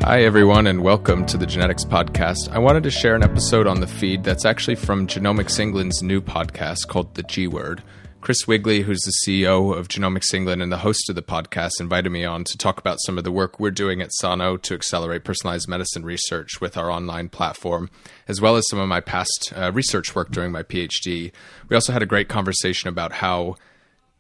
Hi, everyone, and welcome to the Genetics Podcast. I wanted to share an episode on the feed that's actually from Genomics England's new podcast called The G Word. Chris Wigley, who's the CEO of Genomics England and the host of the podcast, invited me on to talk about some of the work we're doing at Sano to accelerate personalized medicine research with our online platform, as well as some of my past research work during my PhD. We also had a great conversation about how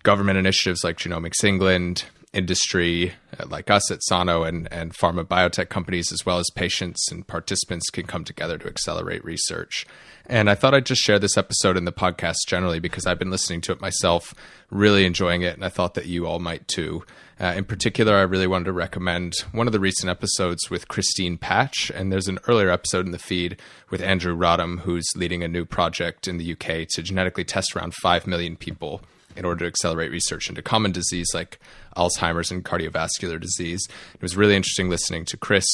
government initiatives like Genomics England, industry like us at Sano and pharma biotech companies, as well as patients and participants, can come together to accelerate research. And I thought I'd just share this episode in the podcast generally because I've been listening to it myself, really enjoying it, and I thought that you all might too. In particular, I really wanted to recommend one of the recent episodes with Christine Patch, and there's an earlier episode in the feed with Andrew Rodham, who's leading a new project in the UK to genetically test around 5 million people in order to accelerate research into common disease like Alzheimer's and cardiovascular disease. It was really interesting listening to Chris,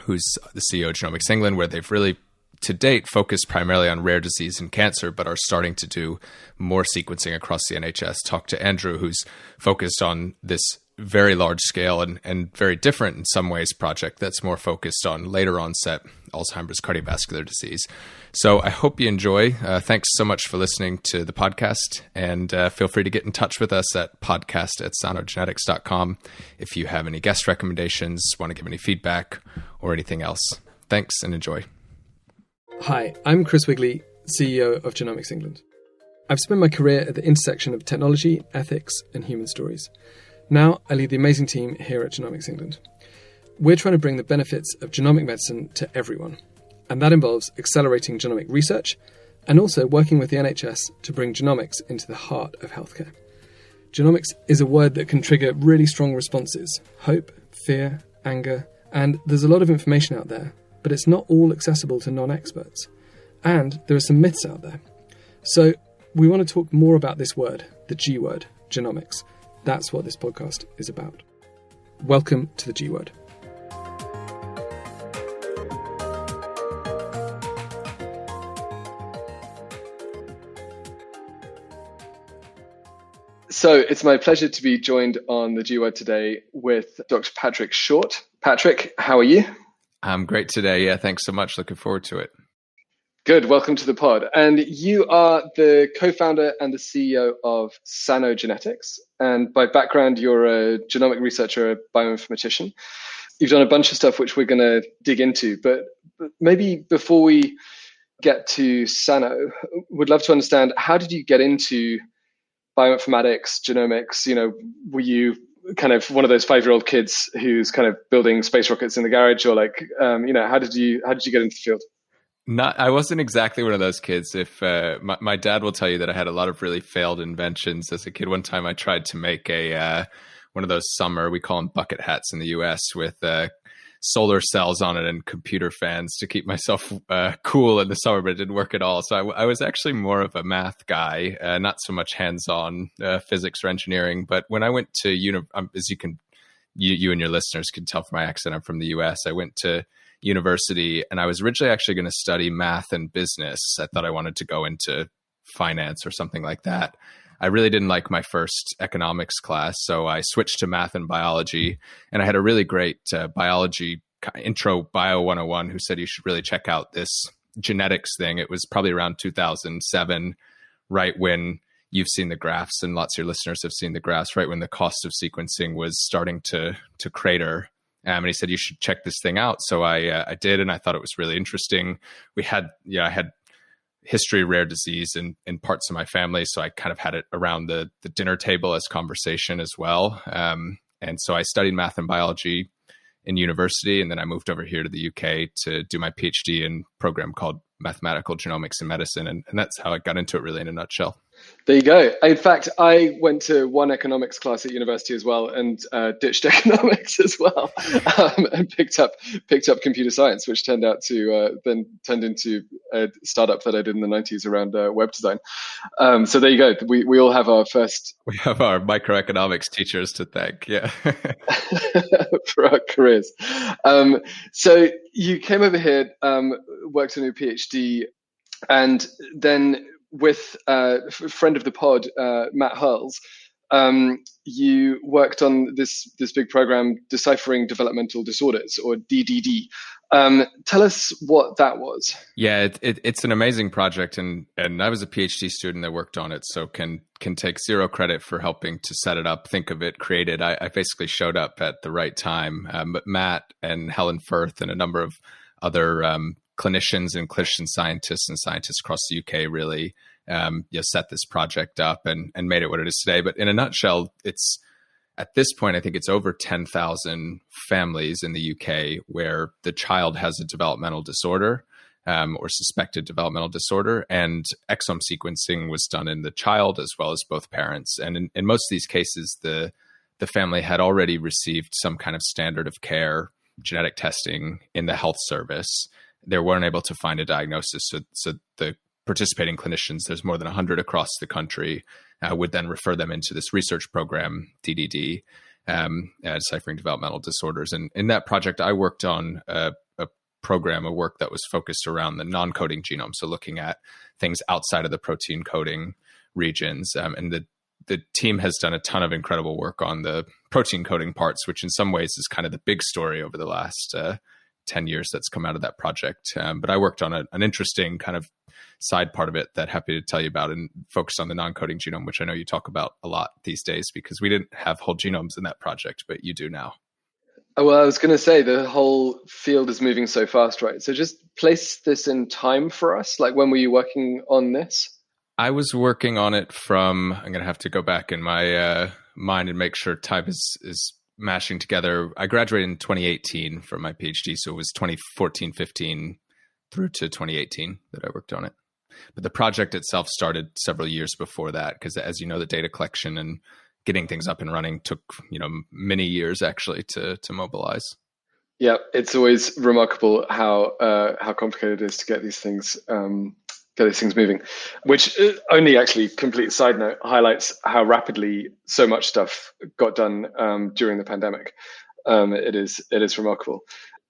who's the CEO of Genomics England, where they've really, to date, focused primarily on rare disease and cancer, but are starting to do more sequencing across the NHS. Talk to Andrew, who's focused on this very large scale and very different in some ways project that's more focused on later onset Alzheimer's cardiovascular disease. So I hope you enjoy. Thanks so much for listening to the podcast, and feel free to get in touch with us at podcast@sanogenetics.com if you have any guest recommendations, want to give any feedback, or anything else. Thanks and enjoy. Hi, I'm Chris Wigley, CEO of Genomics England. I've spent my career at the intersection of technology, ethics, and human stories. Now I lead the amazing team here at Genomics England. We're trying to bring the benefits of genomic medicine to everyone, and that involves accelerating genomic research and also working with the NHS to bring genomics into the heart of healthcare. Genomics is a word that can trigger really strong responses: hope, fear, anger, and there's a lot of information out there, but it's not all accessible to non-experts. And there are some myths out there. So we want to talk more about this word, the G word, genomics. That's what this podcast is about. Welcome to the G Word. So it's my pleasure to be joined on the G Word today with Dr. Patrick Short. Patrick, how are you? I'm great today. Yeah, thanks so much. Looking forward to it. Good. Welcome to the pod. And you are the co-founder and the CEO of Sano Genetics. And by background, you're a genomic researcher, a bioinformatician. You've done a bunch of stuff which we're going to dig into. But maybe before we get to Sano, would love to understand, how did you get into bioinformatics, genomics? You know, were you kind of one of those 5-year-old kids who's kind of building space rockets in the garage, or like, how did you get into the field? I wasn't exactly one of those kids. If my dad will tell you that I had a lot of really failed inventions as a kid. One time I tried to make one of those summer, we call them bucket hats in the US, with solar cells on it and computer fans to keep myself cool in the summer, but it didn't work at all. So I was actually more of a math guy, not so much hands-on physics or engineering. But when I went to as you and your listeners can tell from my accent, I'm from the US. I went to university, and I was originally actually going to study math and business. I thought I wanted to go into finance or something like that. I really didn't like my first economics class, so I switched to math and biology. And I had a really great biology intro bio 101 who said you should really check out this genetics thing. It was probably around 2007, right when you've seen the graphs, and lots of your listeners have seen the graphs, right when the cost of sequencing was starting to crater. And he said, you should check this thing out. So I did, and I thought it was really interesting. I had history of rare disease in parts of my family, so I kind of had it around the dinner table as conversation as well. And so I studied math and biology in university, and then I moved over here to the UK to do my PhD in a program called Mathematical Genomics and Medicine. And that's how I got into it, really, in a nutshell. There you go. In fact, I went to one economics class at university as well, and ditched economics as well, and picked up computer science, which turned out to then turned into a startup that I did in the 90s around web design. So there you go. We all have our first. We have our microeconomics teachers to thank. Yeah. For our careers. So you came over here, worked on your PhD, and then with a friend of the pod, Matt Hurls, you worked on this big program, Deciphering Developmental Disorders, or DDD. Tell us what that was. Yeah, it's an amazing project, and I was a PhD student that worked on it, so can take zero credit for helping to set it up, think of it, create it. I basically showed up at the right time, but Matt and Helen Firth and a number of other clinicians and clinician scientists and scientists across the UK really set this project up and made it what it is today. But in a nutshell, it's at this point, I think it's over 10,000 families in the UK where the child has a developmental disorder or suspected developmental disorder, and exome sequencing was done in the child as well as both parents. And in most of these cases, the family had already received some kind of standard of care genetic testing in the health service. They weren't able to find a diagnosis, so the participating clinicians, there's more than 100 across the country, would then refer them into this research program, DDD, Deciphering Developmental Disorders. And in that project, I worked on a program of work that was focused around the non-coding genome, so looking at things outside of the protein coding regions. And the team has done a ton of incredible work on the protein coding parts, which in some ways is kind of the big story over the last 10 years that's come out of that project. But I worked on an interesting kind of side part of it that happy to tell you about, and focused on the non-coding genome, which I know you talk about a lot these days because we didn't have whole genomes in that project, but you do now. Well, I was going to say the whole field is moving so fast, right? So just place this in time for us. Like, when were you working on this? I was working on it from, I'm going to have to go back in my mind and make sure time is mashing together. I graduated in 2018 from my PhD, so it was 2014, 15 through to 2018 that I worked on it. But the project itself started several years before that, because as you know, the data collection and getting things up and running took, many years actually to mobilize. Yeah, it's always remarkable how complicated it is to get these things moving, which only actually, complete side note, highlights how rapidly so much stuff got done during the pandemic. It is remarkable.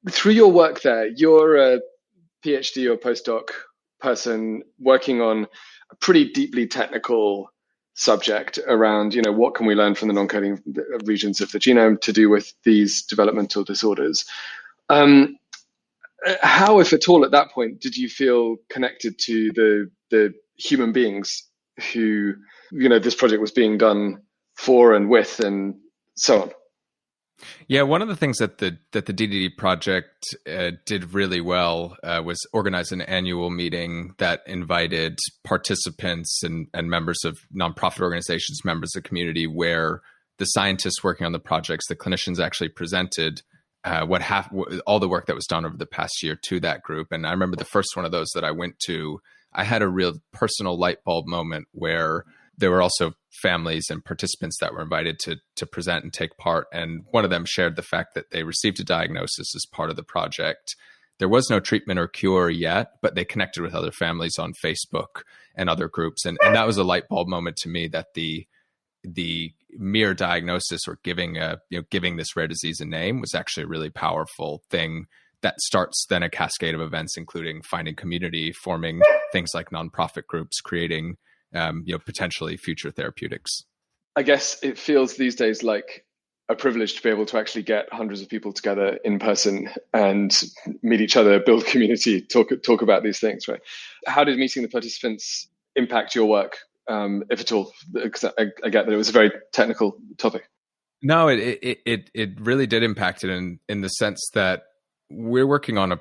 Through your work there, you're a PhD or postdoc person working on a pretty deeply technical subject around, what can we learn from the non-coding regions of the genome to do with these developmental disorders. How, if at all, at that point, did you feel connected to the human beings who, this project was being done for and with, and so on? Yeah, one of the things that the DDD project did really well was organize an annual meeting that invited participants and members of nonprofit organizations, members of the community, where the scientists working on the projects, the clinicians actually presented all the work that was done over the past year to that group. And I remember the first one of those that I went to, I had a real personal light bulb moment where there were also families and participants that were invited to present and take part. And one of them shared the fact that they received a diagnosis as part of the project. There was no treatment or cure yet, but they connected with other families on Facebook and other groups. And that was a light bulb moment to me, that the mere diagnosis or giving this rare disease a name was actually a really powerful thing that starts then a cascade of events, including finding community, forming things like nonprofit groups, creating potentially future therapeutics. I guess it feels these days like a privilege to be able to actually get hundreds of people together in person and meet each other, build community, talk about these things, right? How did meeting the participants impact your work, if at all? Because I get that it was a very technical topic. No, it really did impact it in the sense that we're working on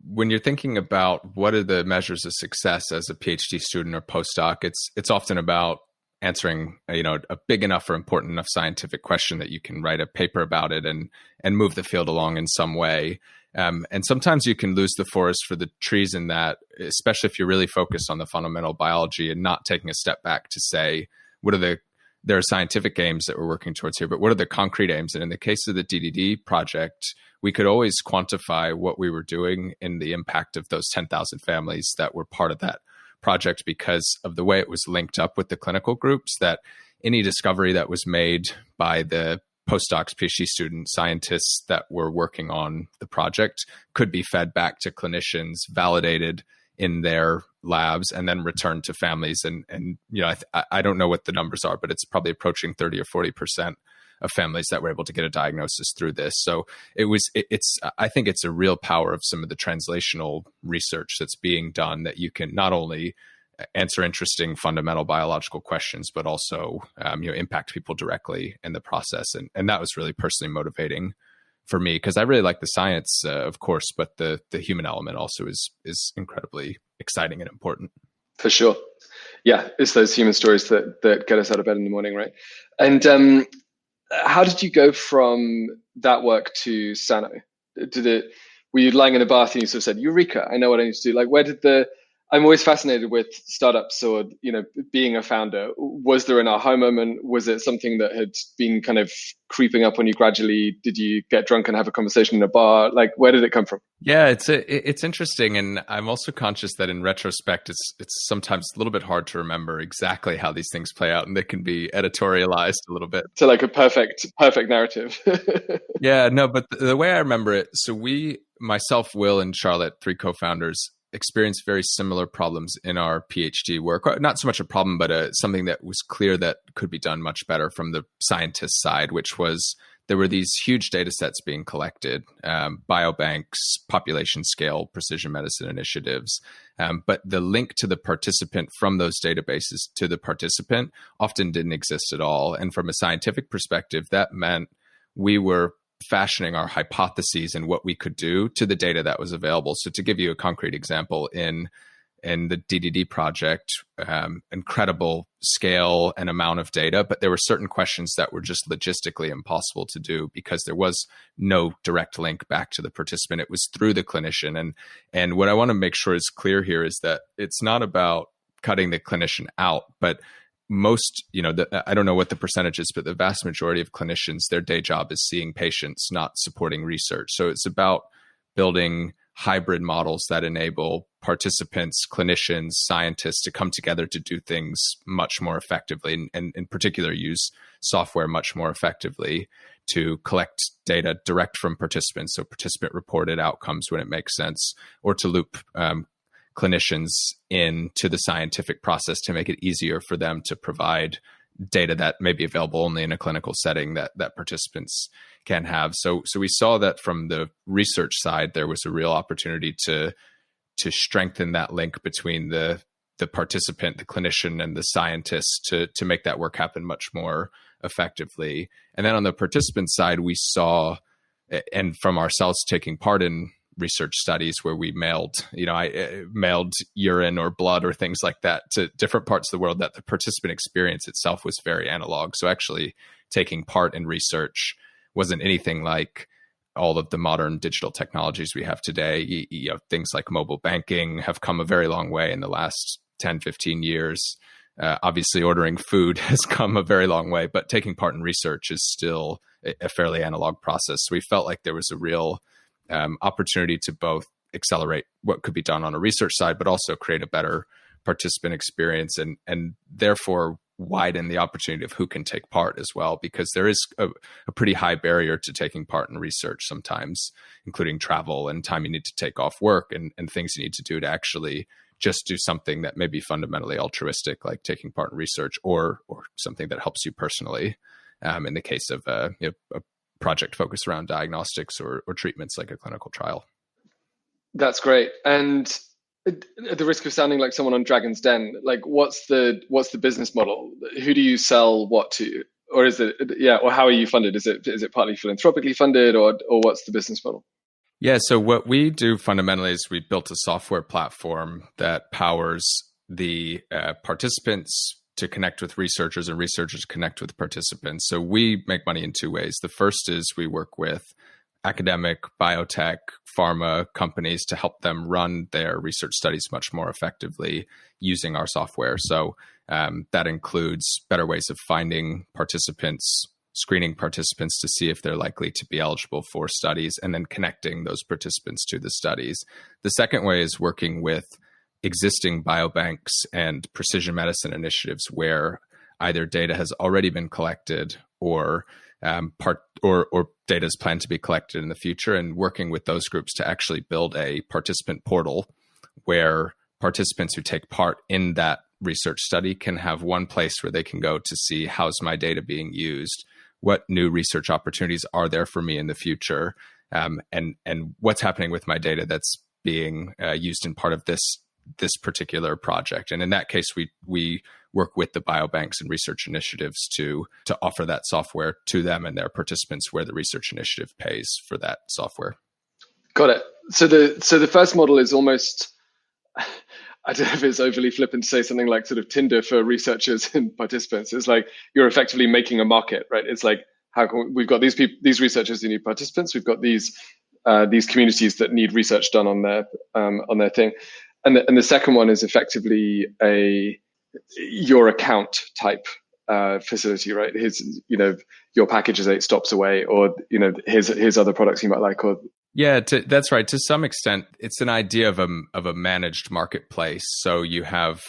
when you're thinking about what are the measures of success as a PhD student or postdoc, it's often about answering a big enough or important enough scientific question that you can write a paper about it and move the field along in some way. And sometimes you can lose the forest for the trees in that, especially if you're really focused on the fundamental biology and not taking a step back to say, there are scientific aims that we're working towards here, but what are the concrete aims? And in the case of the DDD project, we could always quantify what we were doing in the impact of those 10,000 families that were part of that project because of the way it was linked up with the clinical groups, that any discovery that was made by the postdocs, PhD student scientists that were working on the project could be fed back to clinicians, validated in their labs and then returned to families. And I don't know what the numbers are, but it's probably approaching 30 or 40% of families that were able to get a diagnosis through this. So I think it's a real power of some of the translational research that's being done, that you can not only answer interesting fundamental biological questions, but also impact people directly in the process. And that was really personally motivating for me, because I really like the science, of course, but the human element also is incredibly exciting and important. For sure. Yeah, it's those human stories that get us out of bed in the morning, right? And how did you go from that work to Sano? Were you lying in a bath and you sort of said, Eureka, I know what I need to do? Like, I'm always fascinated with startups or, being a founder. Was there an aha moment? Was it something that had been kind of creeping up on you gradually? Did you get drunk and have a conversation in a bar? Like, where did it come from? Yeah, it's interesting. And I'm also conscious that in retrospect, it's sometimes a little bit hard to remember exactly how these things play out, and they can be editorialized a little bit. To like a perfect narrative. Yeah, no, but the way I remember it, so myself, Will, and Charlotte, 3 co-founders, experienced very similar problems in our PhD work. Not so much a problem, but something that was clear that could be done much better from the scientist side, which was there were these huge data sets being collected, biobanks, population scale, precision medicine initiatives. But the link to the participant from those databases to the participant often didn't exist at all. And from a scientific perspective, that meant we were fashioning our hypotheses and what we could do to the data that was available. So to give you a concrete example, in the DDD project, incredible scale and amount of data, but there were certain questions that were just logistically impossible to do because there was no direct link back to the participant. It was through the clinician. And what I want to make sure is clear here is that it's not about cutting the clinician out, but most, I don't know what the percentage is, but the vast majority of clinicians, their day job is seeing patients, not supporting research. So it's about building hybrid models that enable participants, clinicians, scientists to come together to do things much more effectively, and in particular use software much more effectively to collect data direct from participants, so participant reported outcomes when it makes sense, or to loop clinicians into the scientific process to make it easier for them to provide data that may be available only in a clinical setting that participants can have. So we saw that from the research side, there was a real opportunity to strengthen that link between the participant, the clinician, and the scientist to make that work happen much more effectively. And then on the participant side, we saw, and from ourselves taking part in research studies where we mailed urine or blood or things like that to different parts of the world, that the participant experience itself was very analog. So actually taking part in research wasn't anything like all of the modern digital technologies we have today. Things like mobile banking have come a very long way in the last 10, 15 years. Obviously ordering food has come a very long way, but taking part in research is still a fairly analog process. So we felt like there was a real opportunity to both accelerate what could be done on a research side, but also create a better participant experience and therefore widen the opportunity of who can take part as well, because there is a pretty high barrier to taking part in research sometimes, including travel and time you need to take off work and things you need to do to actually just do something that may be fundamentally altruistic, like taking part in research or something that helps you personally. In the case of a project focused around diagnostics or treatments like a clinical trial. That's great. And at the risk of sounding like someone on Dragon's Den, like what's the business model? Who do you sell what to? Or is it, or how are you funded? Is it partly philanthropically funded or what's the business model? Yeah, so what we do fundamentally is we built a software platform that powers the participants to connect with researchers and researchers connect with participants. So we make money in 2 ways. The first is we work with academic, biotech, pharma companies to help them run their research studies much more effectively using our software. So that includes better ways of finding participants, screening participants to see if they're likely to be eligible for studies, and then connecting those participants to the studies. The second way is working with existing biobanks and precision medicine initiatives where either data has already been collected or data is planned to be collected in the future, and working with those groups to actually build a participant portal where participants who take part in that research study can have one place where they can go to see how's my data being used, what new research opportunities are there for me in the future, and what's happening with my data that's being used in part of this particular project. And in that case, we work with the biobanks and research initiatives to offer that software to them and their participants, where the research initiative pays for that software. Got it. So the first model is almost, I don't know if it's overly flippant to say something like sort of Tinder for researchers and participants. It's like you're effectively making a market, right? It's like, how can we've got these people, these researchers who need participants. We've got these communities that need research done on their thing. And the second one is effectively your account type facility, right? Your package is 8 stops away, or here's other products you might like, or yeah, that's right. To some extent, it's an idea of a managed marketplace. So you have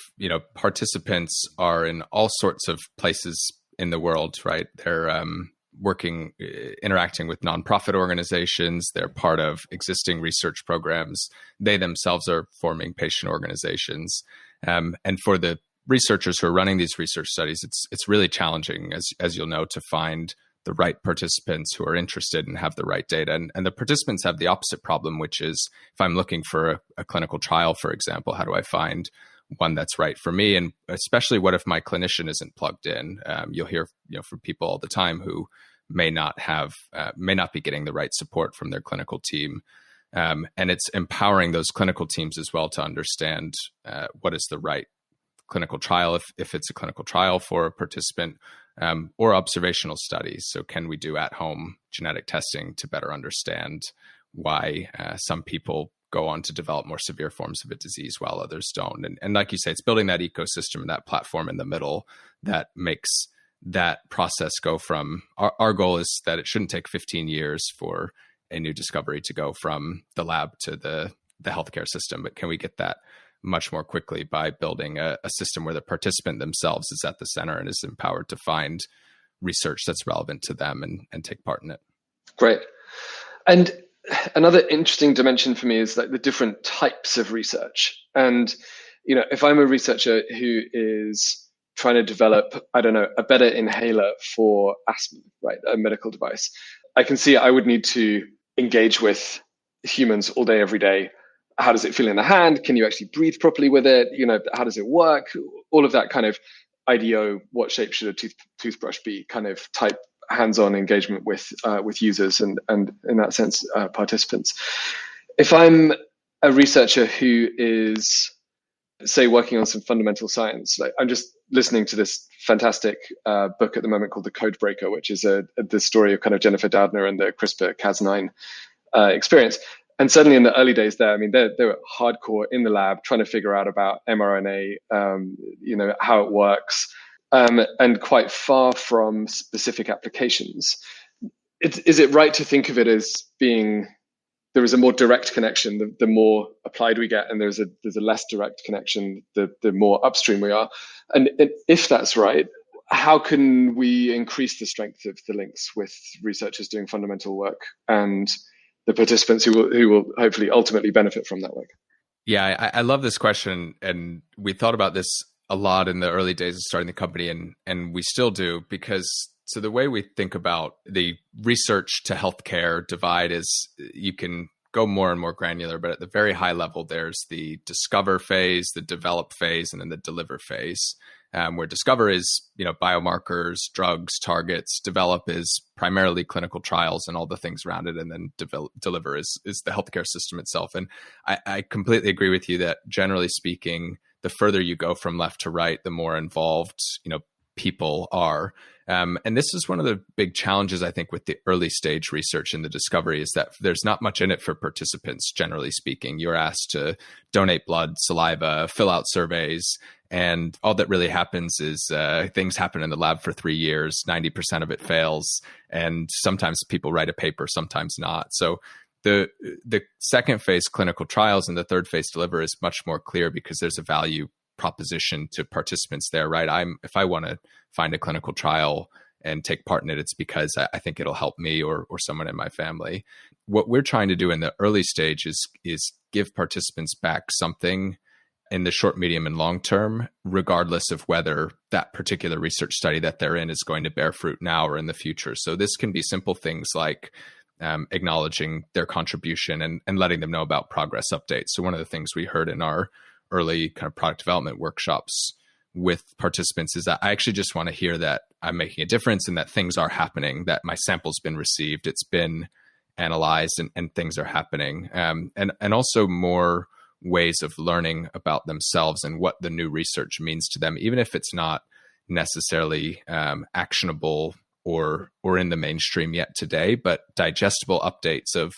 participants are in all sorts of places in the world, right? They're interacting with nonprofit organizations. They're part of existing research programs. They themselves are forming patient organizations. And for the researchers who are running these research studies, it's really challenging, as you'll know, to find the right participants who are interested and have the right data. And the participants have the opposite problem, which is if I'm looking for a clinical trial, for example, how do I find one that's right for me? And especially what if my clinician isn't plugged in? You'll hear from people all the time who may not be getting the right support from their clinical team. And it's empowering those clinical teams as well to understand what is the right clinical trial, if it's a clinical trial for a participant, or observational studies. So can we do at-home genetic testing to better understand why some people go on to develop more severe forms of a disease while others don't? And like you say, it's building that ecosystem, that platform in the middle that makes that process go from, our goal is that it shouldn't take 15 years for a new discovery to go from the lab to the healthcare system, but can we get that much more quickly by building a system where the participant themselves is at the center and is empowered to find research that's relevant to them and take part in it. Great. And another interesting dimension for me is like the different types of research. And, if I'm a researcher who is trying to develop, a better inhaler for asthma, right? A medical device, I can see I would need to engage with humans all day, every day. How does it feel in the hand? Can you actually breathe properly with it? How does it work? All of that kind of IDEO, what shape should a toothbrush be kind of type hands-on engagement with users and in that sense, participants. If I'm a researcher who is, say, working on some fundamental science, like I'm just listening to this fantastic book at the moment called The Code Breaker, which is the story of kind of Jennifer Doudna and the CRISPR-Cas9 experience. And certainly in the early days there, they were hardcore in the lab trying to figure out about mRNA, how it works, and quite far from specific applications. Is it right to think of it as being, there is a more direct connection, the more applied we get, and there's a less direct connection, the more upstream we are? And if that's right, how can we increase the strength of the links with researchers doing fundamental work and the participants who will hopefully ultimately benefit from that work? Yeah, I love this question. And we thought about this a lot in the early days of starting the company, and we still do, because so the way we think about the research to healthcare divide is you can go more and more granular, but at the very high level, there's the discover phase, the develop phase, and then the deliver phase. Where discover is, biomarkers, drugs, targets. Develop is primarily clinical trials and all the things around it. And then deliver is the healthcare system itself. And I completely agree with you that generally speaking, the further you go from left to right, the more involved, people are. And this is one of the big challenges, I think, with the early stage research and the discovery is that there's not much in it for participants, generally speaking. You're asked to donate blood, saliva, fill out surveys, and all that really happens is things happen in the lab for 3 years, 90% of it fails, and sometimes people write a paper, sometimes not. So the second phase, clinical trials, and the third phase, deliver, is much more clear because there's a value proposition to participants there, right? If I want to find a clinical trial and take part in it, it's because I think it'll help me or someone in my family. What we're trying to do in the early stage is give participants back something in the short, medium, and long term, regardless of whether that particular research study that they're in is going to bear fruit now or in the future. So this can be simple things like acknowledging their contribution and letting them know about progress updates. So one of the things we heard in our early kind of product development workshops with participants is that I actually just want to hear that I'm making a difference and that things are happening, that my sample's been received, it's been analyzed, and things are happening. And also more ways of learning about themselves and what the new research means to them, even if it's not necessarily actionable or in the mainstream yet today, but digestible updates of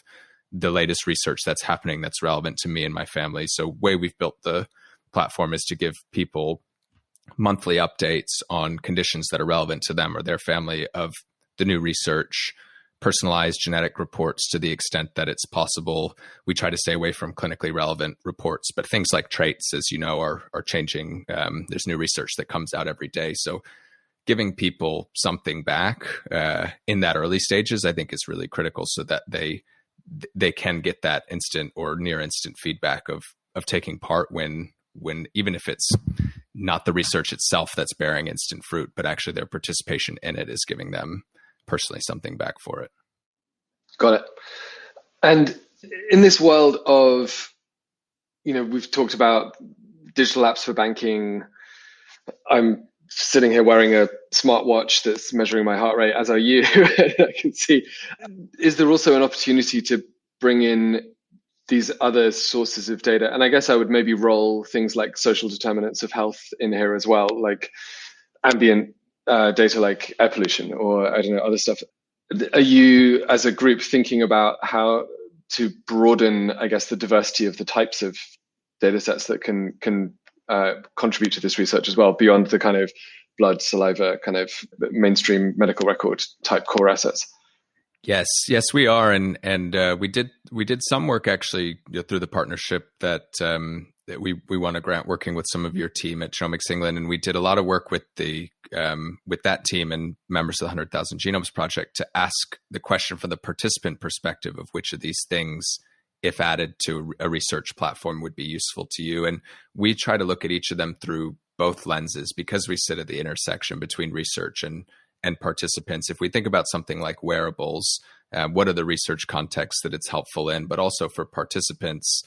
the latest research that's happening that's relevant to me and my family. So way we've built the platform is to give people monthly updates on conditions that are relevant to them or their family of the new research, personalized genetic reports to the extent that it's possible. We try to stay away from clinically relevant reports, but things like traits, as you know, are changing. There's new research that comes out every day. So giving people something back in that early stages, I think is really critical so that they can get that instant or near instant feedback of taking part when even if it's not the research itself that's bearing instant fruit, but actually their participation in it is giving them personally something back for it. Got it. And in this world of, we've talked about digital apps for banking. I'm sitting here wearing a smartwatch that's measuring my heart rate, as are you. I can see. Is there also an opportunity to bring in these other sources of data? And I guess I would maybe roll things like social determinants of health in here as well, like ambient data like air pollution or, I don't know, other stuff. Are you, as a group, thinking about how to broaden, I guess, the diversity of the types of data sets that can contribute to this research as well, beyond the kind of blood, saliva, kind of mainstream medical record type core assets? Yes, we are, and we did some work actually through the partnership that we won a grant working with some of your team at Genomics England, and we did a lot of work with with that team and members of the 100,000 Genomes Project to ask the question from the participant perspective of which of these things, if added to a research platform, would be useful to you. And we try to look at each of them through both lenses because we sit at the intersection between research and participants. If we think about something like wearables, what are the research contexts that it's helpful in? But also for participants,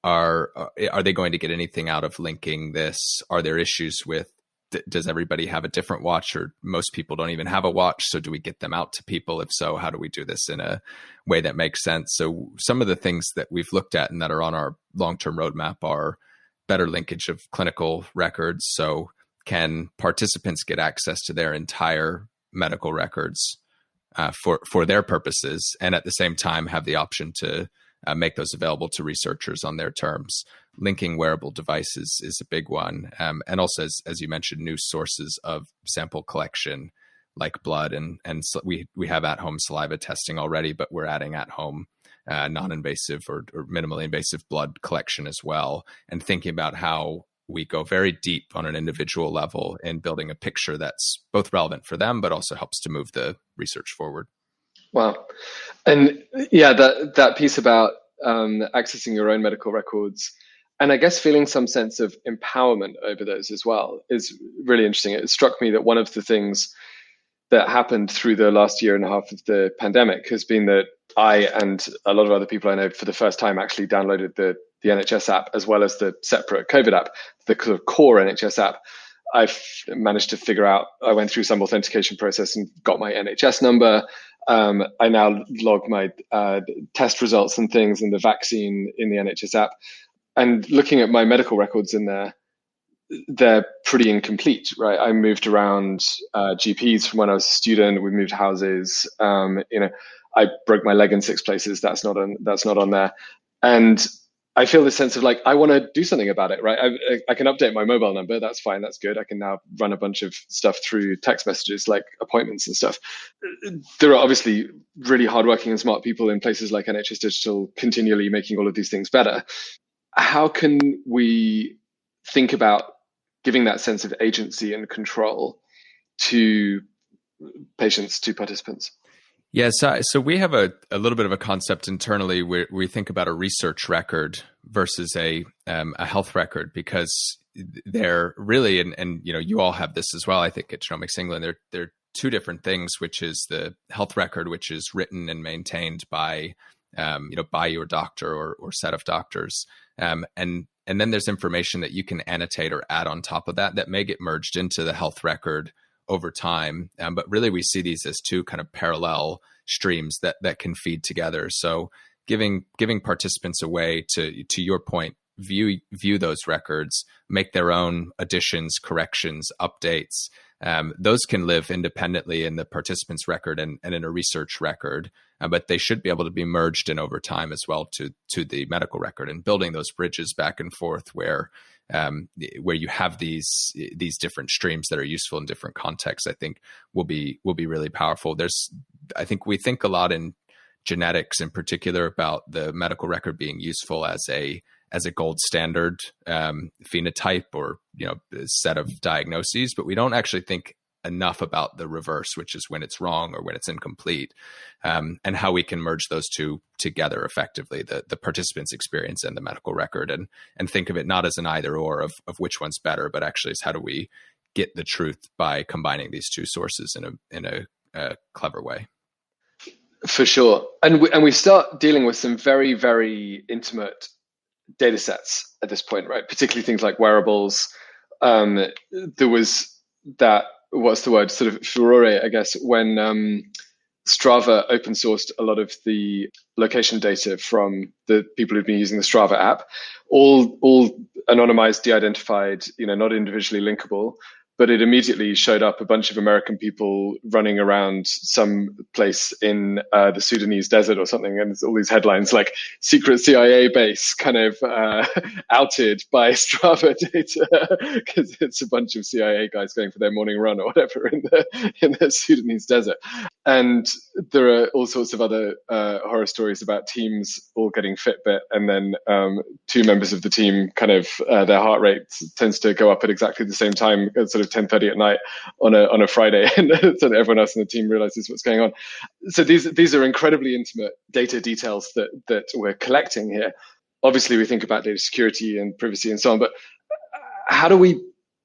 are they going to get anything out of linking this? Are there issues with, does everybody have a different watch, or most people don't even have a watch? So do we get them out to people? If so, how do we do this in a way that makes sense? So some of the things that we've looked at and that are on our long-term roadmap are better linkage of clinical records. So can participants get access to their entire medical records for their purposes, and at the same time have the option to make those available to researchers on their terms? Linking wearable devices is a big one. And also, as you mentioned, new sources of sample collection like blood, and so we have at-home saliva testing already, but we're adding at-home non-invasive or minimally invasive blood collection as well, and thinking about how we go very deep on an individual level in building a picture that's both relevant for them, but also helps to move the research forward. Wow. And yeah, that piece about accessing your own medical records, and I guess feeling some sense of empowerment over those as well, is really interesting. It struck me that one of the things that happened through the last year and a half of the pandemic has been that I and a lot of other people I know for the first time actually downloaded the NHS app as well as the separate COVID app, the core NHS app. I've managed to figure out, I went through some authentication process and got my NHS number. I now log my test results and things and the vaccine in the NHS app. And looking at my medical records in there, they're pretty incomplete, right? I moved around GPs from when I was a student. We moved houses. I broke my leg in 6 places. That's not on there. And I feel this sense of like, I want to do something about it, right? I can update my mobile number. That's fine. That's good. I can now run a bunch of stuff through text messages, like appointments and stuff. There are obviously really hardworking and smart people in places like NHS Digital continually making all of these things better. How can we think about giving that sense of agency and control to patients, to participants? Yeah, so we have a little bit of a concept internally where we think about a research record versus a health record, because they're really, and you all have this as well, I think, at Genomics England, they're two different things, which is the health record, which is written and maintained by by your doctor or set of doctors, and then there's information that you can annotate or add on top of that may get merged into the health record over time. But really, we see these as two kind of parallel streams that can feed together. So giving participants a way to your point, view those records, make their own additions, corrections, updates. Those can live independently in the participant's record and in a research record, but they should be able to be merged in over time as well to the medical record, and building those bridges back and forth where you have these different streams that are useful in different contexts, I think will be really powerful. I think we think a lot in genetics in particular about the medical record being useful as a gold standard phenotype or set of diagnoses, but we don't actually think enough about the reverse, which is when it's wrong or when it's incomplete, and how we can merge those two together effectively, the participant's experience and the medical record, and think of it not as an either or of which one's better, but actually as how do we get the truth by combining these two sources in a clever way. For sure. And we start dealing with some very, very intimate data sets at this point, right? Particularly things like wearables. There was that, what's the word, sort of furore, I guess, when Strava open sourced a lot of the location data from the people who've been using the Strava app, all anonymized, de-identified, not individually linkable. But it immediately showed up a bunch of American people running around some place in the Sudanese desert or something. And there's all these headlines like secret CIA base kind of outed by Strava data because it's a bunch of CIA guys going for their morning run or whatever in the Sudanese desert. And there are all sorts of other horror stories about teams all getting Fitbit, and then two members of the team kind of their heart rate tends to go up at exactly the same time, sort of 10:30 at night on a Friday, and so that everyone else in the team realizes what's going on. So these are incredibly intimate data details that we're collecting here. Obviously, we think about data security and privacy and so on, but how do we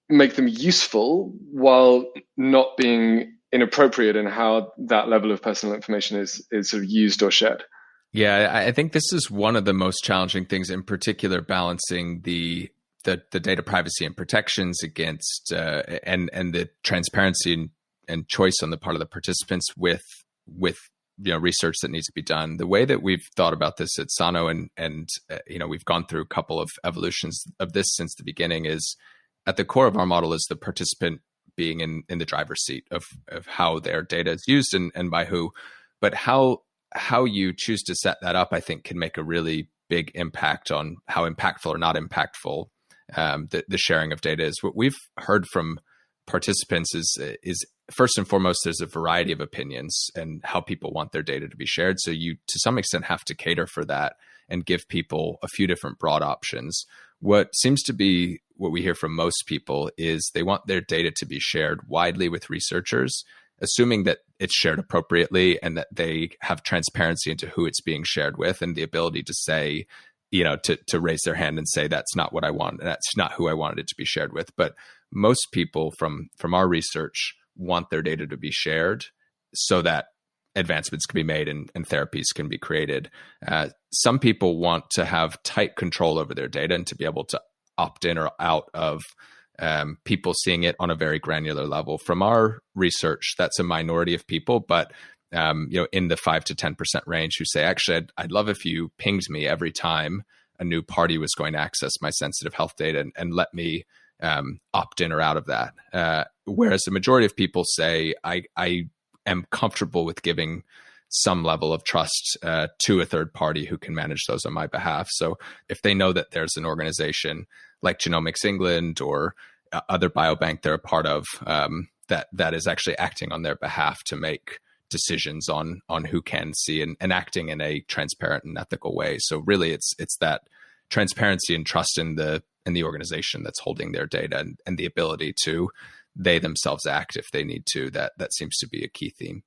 make them useful while not being inappropriate in how that level of personal information is sort of used or shared? Yeah, I think this is one of the most challenging things, in particular, balancing the data privacy and protections against and the transparency and choice on the part of the participants with research that needs to be done. The way that we've thought about this at Sano and we've gone through a couple of evolutions of this since the beginning, is at the core of our model is the participant being in the driver's seat of how their data is used and by who. But how you choose to set that up, I think, can make a really big impact on how impactful or not impactful the sharing of data is. What we've heard from participants is first and foremost, there's a variety of opinions and how people want their data to be shared. So you, to some extent, have to cater for that and give people a few different broad options. What seems to be what we hear from most people is they want their data to be shared widely with researchers, assuming that it's shared appropriately and that they have transparency into who it's being shared with and the ability to say, to raise their hand and say, that's not what I want, and that's not who I wanted it to be shared with. But most people from our research want their data to be shared so that advancements can be made and therapies can be created. Some people want to have tight control over their data and to be able to opt in or out of people seeing it on a very granular level. From our research, that's a minority of people, but in the 5 to 10% range who say, actually, I'd love if you pinged me every time a new party was going to access my sensitive health data and let me opt in or out of that. Whereas the majority of people say, I am comfortable with giving some level of trust to a third party who can manage those on my behalf. So if they know that there's an organization like Genomics England or other biobank they're a part of that is actually acting on their behalf to make decisions on who can see and acting in a transparent and ethical way. So really it's that transparency and trust in the organization that's holding their data and the ability to they themselves act if they need to. That seems to be a key theme.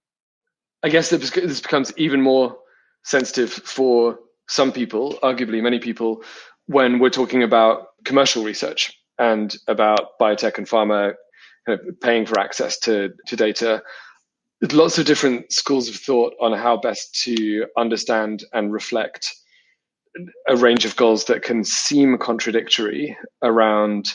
I guess this becomes even more sensitive for some people, arguably many people, when we're talking about commercial research and about biotech and pharma kind of paying for access to data. There's lots of different schools of thought on how best to understand and reflect a range of goals that can seem contradictory around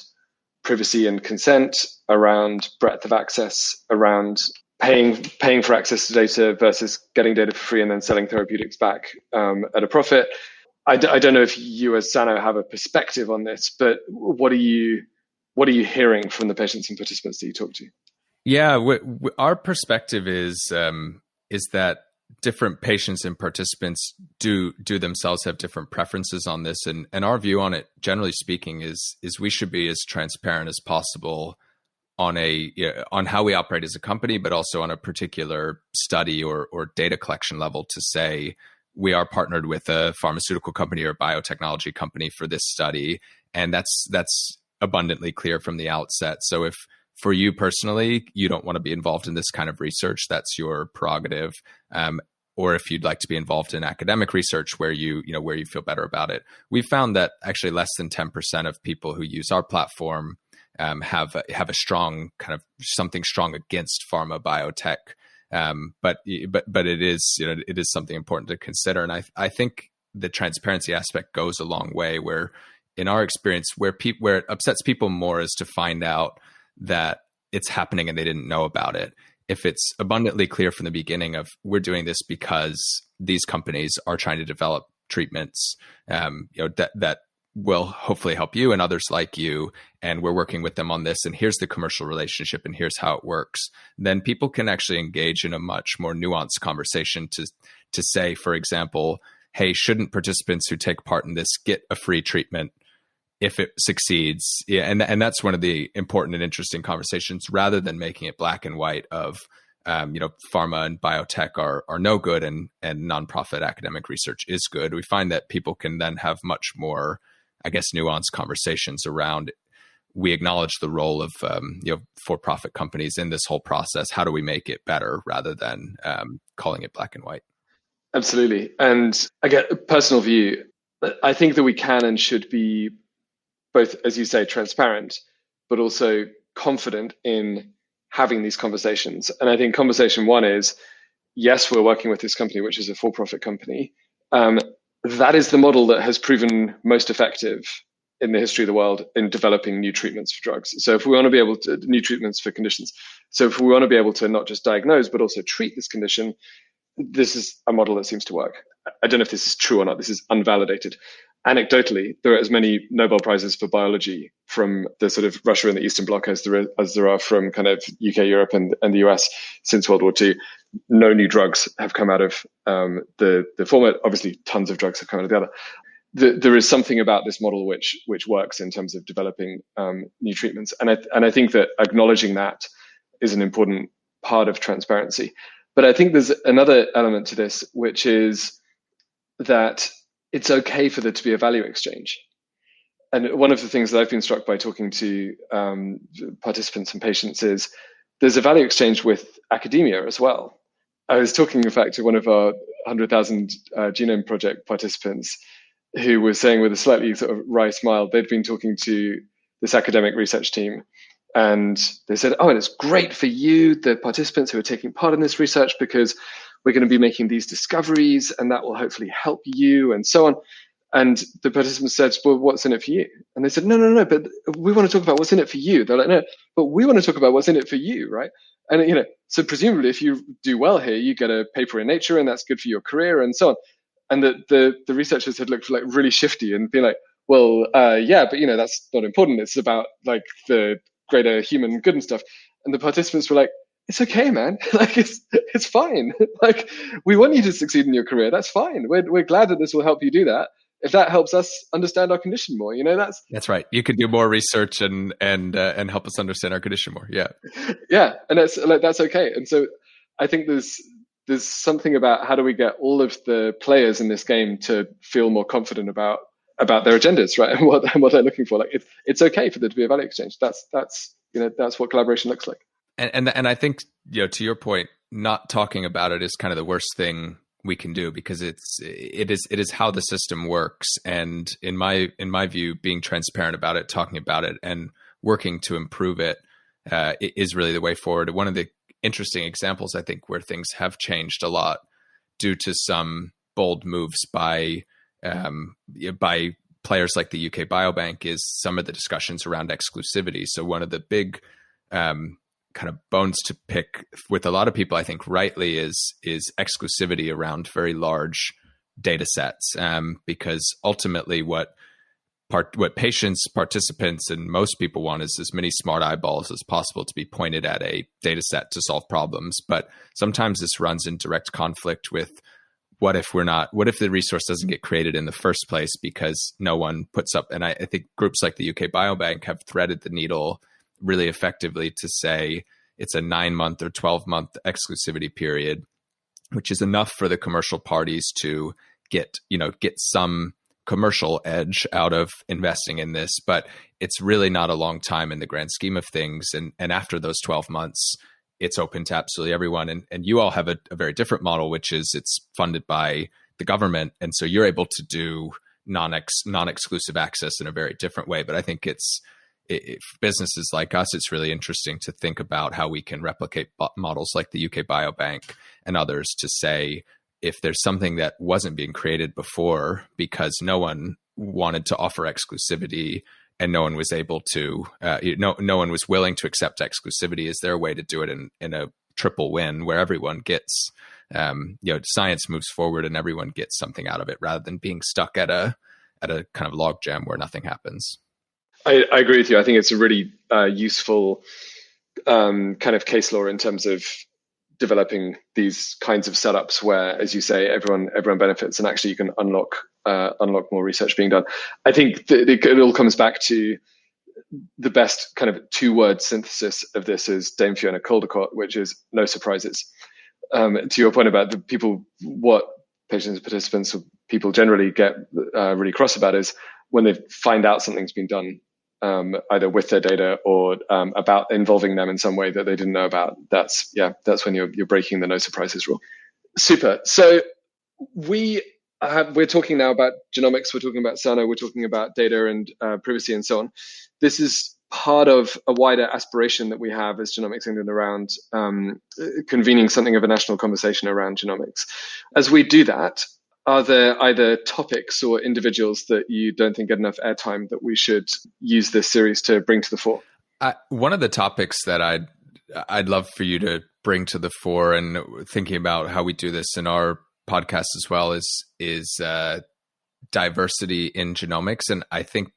privacy and consent, around breadth of access, around paying for access to data versus getting data for free and then selling therapeutics back at a profit. I don't know if you as Sano have a perspective on this, but what are you hearing from the patients and participants that you talk to? Yeah, our perspective is that different patients and participants do themselves have different preferences on this, and our view on it, generally speaking, is we should be as transparent as possible on how we operate as a company, but also on a particular study or data collection level to say we are partnered with a pharmaceutical company or a biotechnology company for this study, and that's abundantly clear from the outset. So if for you personally, you don't want to be involved in this kind of research, that's your prerogative. Or if you'd like to be involved in academic research where you feel better about it. We've found that actually less than 10% of people who use our platform have a strong kind of something strong against pharma biotech. But it is something important to consider. And I think the transparency aspect goes a long way, where in our experience, where it upsets people more is to find out that it's happening and they didn't know about it. If it's abundantly clear from the beginning of we're doing this because these companies are trying to develop treatments, that will hopefully help you and others like you, and we're working with them on this, and here's the commercial relationship and here's how it works, then people can actually engage in a much more nuanced conversation to say, for example, hey, shouldn't participants who take part in this get a free treatment if it succeeds? Yeah, and that's one of the important and interesting conversations, rather than making it black and white of pharma and biotech are no good and nonprofit academic research is good. We find that people can then have much more, I guess, nuanced conversations around, we acknowledge the role of for-profit companies in this whole process. How do we make it better, rather than calling it black and white? Absolutely. And I get a personal view. I think that we can and should be both, as you say, transparent, but also confident in having these conversations. And I think conversation one is, yes, we're working with this company, which is a for-profit company. That is the model that has proven most effective in the history of the world in developing new treatments for drugs. So if we want to be able to, new treatments for conditions. So if we want to be able to not just diagnose, but also treat this condition, this is a model that seems to work. I don't know if this is true or not. This is unvalidated. Anecdotally, there are as many Nobel Prizes for biology from the sort of Russia and the Eastern Bloc as there are from kind of UK, Europe, and the US since World War II. No new drugs have come out of the former. Obviously, tons of drugs have come out of the other. There is something about this model which works in terms of developing new treatments, and I think that acknowledging that is an important part of transparency. But I think there's another element to this, which is that it's okay for there to be a value exchange. And one of the things that I've been struck by talking to participants and patients is there's a value exchange with academia as well. I was talking, in fact, to one of our 100,000 Genome Project participants who was saying with a slightly sort of wry smile, they'd been talking to this academic research team. And they said, oh, and it's great for you, the participants who are taking part in this research, because we're going to be making these discoveries and that will hopefully help you and so on. And the participants said, well, what's in it for you? And they said, no, but we want to talk about what's in it for you. They're like, no, but we want to talk about what's in it for you, right? And, so presumably if you do well here, you get a paper in Nature and that's good for your career and so on. And the researchers had looked like really shifty and been like, well, yeah, but, that's not important. It's about like the greater human good and stuff. And the participants were like, it's okay, man. Like it's fine. Like we want you to succeed in your career. That's fine. We're glad that this will help you do that. If that helps us understand our condition more, that's right. You could do more research and help us understand our condition more. Yeah. Yeah. And that's okay. And so I think there's something about how do we get all of the players in this game to feel more confident about their agendas, right? And what they're looking for. Like it's okay for there to be a value exchange. That's what collaboration looks like. And I think, to your point, not talking about it is kind of the worst thing we can do, because it is how the system works. And in my view, being transparent about it, talking about it, and working to improve it is really the way forward. One of the interesting examples, I think, where things have changed a lot due to some bold moves by players like the UK Biobank is some of the discussions around exclusivity. So one of the big kind of bones to pick with a lot of people, I think rightly, is exclusivity around very large data sets, because ultimately what patients, participants, and most people want is as many smart eyeballs as possible to be pointed at a data set to solve problems. But sometimes this runs in direct conflict with what if the resource doesn't get created in the first place because no one puts up, and I think groups like the UK Biobank have threaded the needle really effectively to say it's a 9-month or 12-month exclusivity period, which is enough for the commercial parties to get some commercial edge out of investing in this. But it's really not a long time in the grand scheme of things. And after those 12 months, it's open to absolutely everyone. And you all have a very different model, which is it's funded by the government. And so you're able to do non-exclusive access in a very different way. But I think businesses like us, it's really interesting to think about how we can replicate models like the UK Biobank and others to say, if there's something that wasn't being created before because no one wanted to offer exclusivity and no one was able to, no one was willing to accept exclusivity, is there a way to do it in a triple win where everyone gets, science moves forward and everyone gets something out of it, rather than being stuck at a kind of log jam where nothing happens? I agree with you. I think it's a really useful kind of case law in terms of developing these kinds of setups where, as you say, everyone benefits, and actually you can unlock more research being done. I think it all comes back to the best kind of 2-word synthesis of this is Dame Fiona Caldecott, which is no surprises. To your point about the people, what patients, participants, or people generally get really cross about is when they find out something's been done, either with their data or about involving them in some way that they didn't know about. That's when you're breaking the no surprises rule. Super. So we're talking now about genomics. We're talking about Sano. We're talking about data and privacy and so on. This is part of a wider aspiration that we have as Genomics England around convening something of a national conversation around genomics. As we do that, are there either topics or individuals that you don't think get enough airtime that we should use this series to bring to the fore? One of the topics that I'd love for you to bring to the fore, and thinking about how we do this in our podcast as well, is diversity in genomics. And I think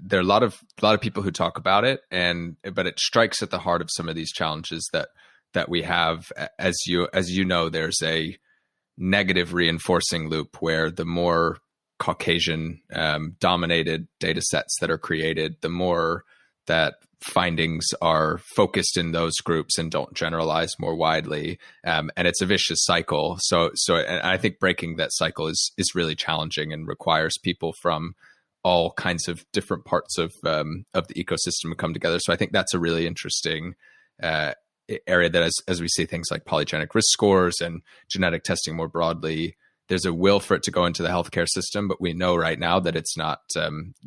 there are a lot of people who talk about it, but it strikes at the heart of some of these challenges that we have. As you know, there's a negative reinforcing loop where the more Caucasian dominated data sets that are created, the more that findings are focused in those groups and don't generalize more widely. And it's a vicious cycle. So and I think breaking that cycle is really challenging and requires people from all kinds of different parts of the ecosystem to come together. So I think that's a really interesting area that as we see things like polygenic risk scores and genetic testing more broadly, there's a will for it to go into the healthcare system, but we know right now that it's not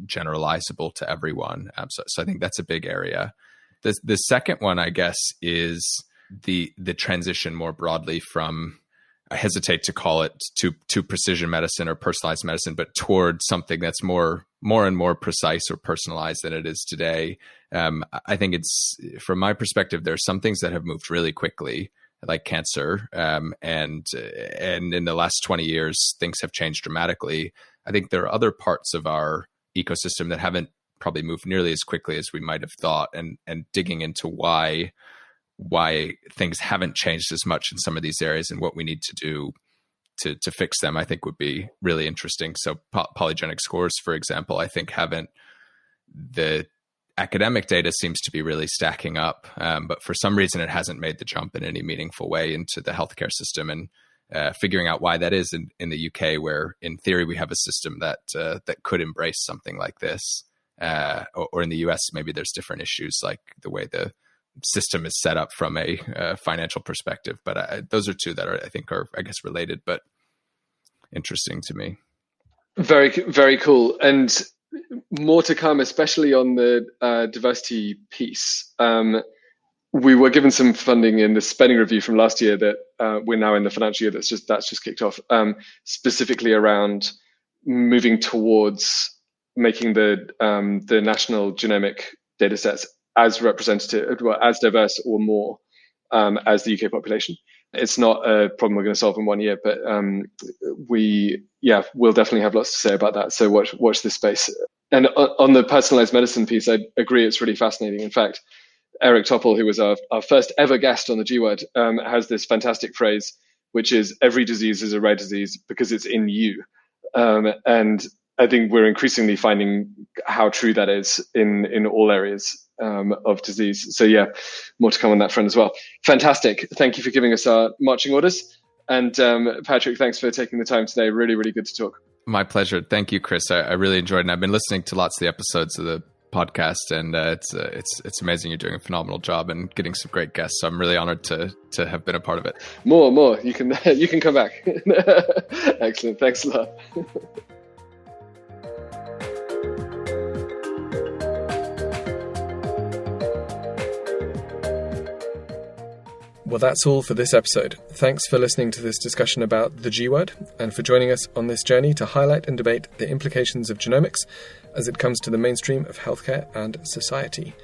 generalizable to everyone. So I think that's a big area. The second one, I guess, is the transition more broadly from, I hesitate to call it to precision medicine or personalized medicine, but toward something that's more and more precise or personalized than it is today. I think it's, from my perspective, there's some things that have moved really quickly, like cancer. And in the last 20 years, things have changed dramatically. I think there are other parts of our ecosystem that haven't probably moved nearly as quickly as we might have thought, and digging into why things haven't changed as much in some of these areas and what we need to do to fix them, I think would be really interesting. So polygenic scores, for example, I think the academic data seems to be really stacking up, but for some reason it hasn't made the jump in any meaningful way into the healthcare system. And figuring out why that is in the UK, where in theory we have a system that could embrace something like this, or in the US, maybe there's different issues like the way the system is set up from a financial perspective. But those are two that I think are, I guess, related, but interesting to me. Very, very cool. And more to come, especially on the diversity piece. We were given some funding in the spending review from last year that we're now in the financial year that's just kicked off, specifically around moving towards making the national genomic data sets as representative, well, as diverse or more as the UK population. It's not a problem we're going to solve in 1 year, but we'll definitely have lots to say about that. So watch this space. And on the personalized medicine piece, I agree, it's really fascinating. In fact, Eric Topol, who was our first ever guest on the G Word, has this fantastic phrase, which is every disease is a rare disease because it's in you. And I think we're increasingly finding how true that is in all areas of disease. So yeah, more to come on that front as well. Fantastic. Thank you for giving us our marching orders. And Patrick, thanks for taking the time today. Really, really good to talk. My pleasure. Thank you, Chris. I really enjoyed it. And I've been listening to lots of the episodes of the podcast, and it's amazing. You're doing a phenomenal job and getting some great guests. So I'm really honored to have been a part of it. More. You can come back. Excellent. Thanks a lot. Well, that's all for this episode. Thanks for listening to this discussion about the G Word and for joining us on this journey to highlight and debate the implications of genomics as it comes to the mainstream of healthcare and society.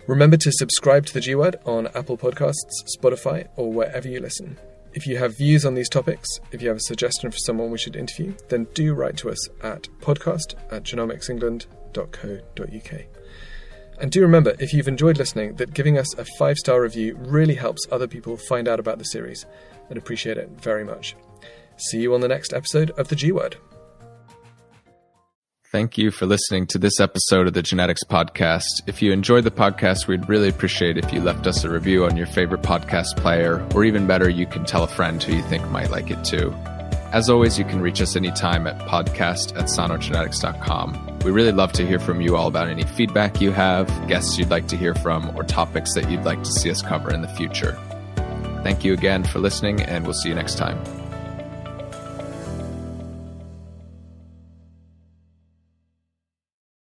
Remember to subscribe to the G Word on Apple Podcasts, Spotify, or wherever you listen. If you have views on these topics, if you have a suggestion for someone we should interview, then do write to us at podcast@genomicsengland.co.uk. And do remember, if you've enjoyed listening, that giving us a 5-star review really helps other people find out about the series. I'd appreciate it very much. See you on the next episode of the G Word. Thank you for listening to this episode of the Genetics Podcast. If you enjoyed the podcast, we'd really appreciate if you left us a review on your favorite podcast player, or even better, you can tell a friend who you think might like it too. As always, you can reach us anytime at podcast@sanogenetics.com. We really love to hear from you all about any feedback you have, guests you'd like to hear from, or topics that you'd like to see us cover in the future. Thank you again for listening, and we'll see you next time.